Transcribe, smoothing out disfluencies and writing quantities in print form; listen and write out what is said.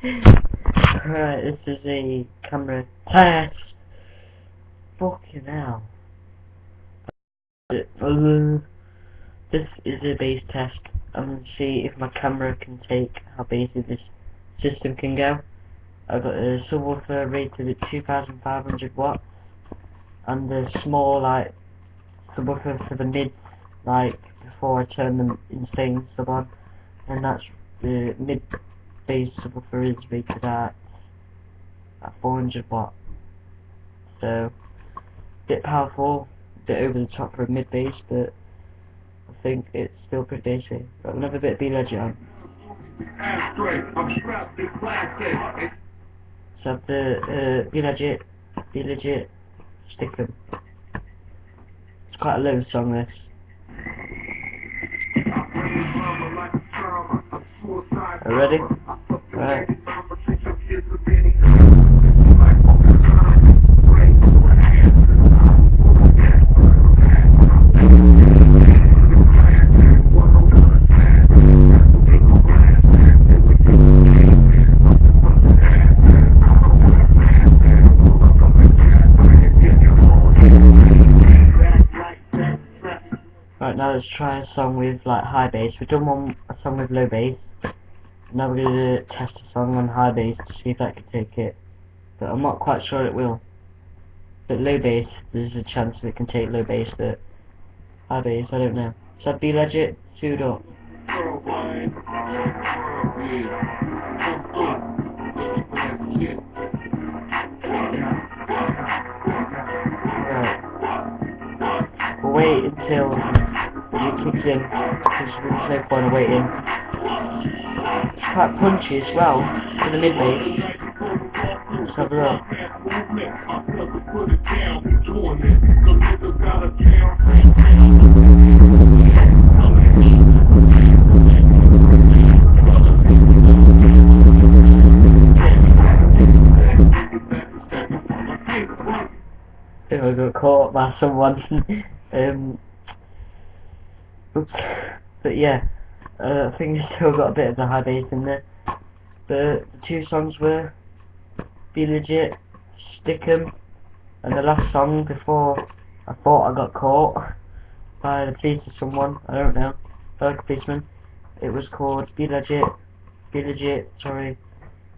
Right, this is a camera test. Fucking hell. This is a bass test. I'm going to see if my camera can take how basic this system can go. I've got a subwoofer rated at 2500 watts and a small like subwoofer for the mids, like before I turn the insane sub on, and that's the mid bass subwoofer is rated at 400 watts. So a bit powerful, a bit over the top for a mid bass, but I think it's still pretty basic. Got another bit of B-Legit on. So I have the B-Legit stick 'em. It's quite a low song this. Are you ready? Right. Right, now let's try a song with like high bass. We've done a song with low bass. Now we're going to test a song on high bass to see if that can take it. But I'm not quite sure it will. But low bass, there's a chance that it can take low bass, but high bass, I don't know. So I'd be legit, sued up. Right. We'll wait until it kicks in, because there's no point in waiting. It's quite punchy as well, for the mid bass. Let's have a look. I got caught by someone. Oops. But yeah, I think it's still got a bit of the high bass in there. But the two songs were Be Legit, Stick 'em, and the last song before I thought I got caught by the police or someone, I don't know, by like a policeman. It was called Be Legit, sorry.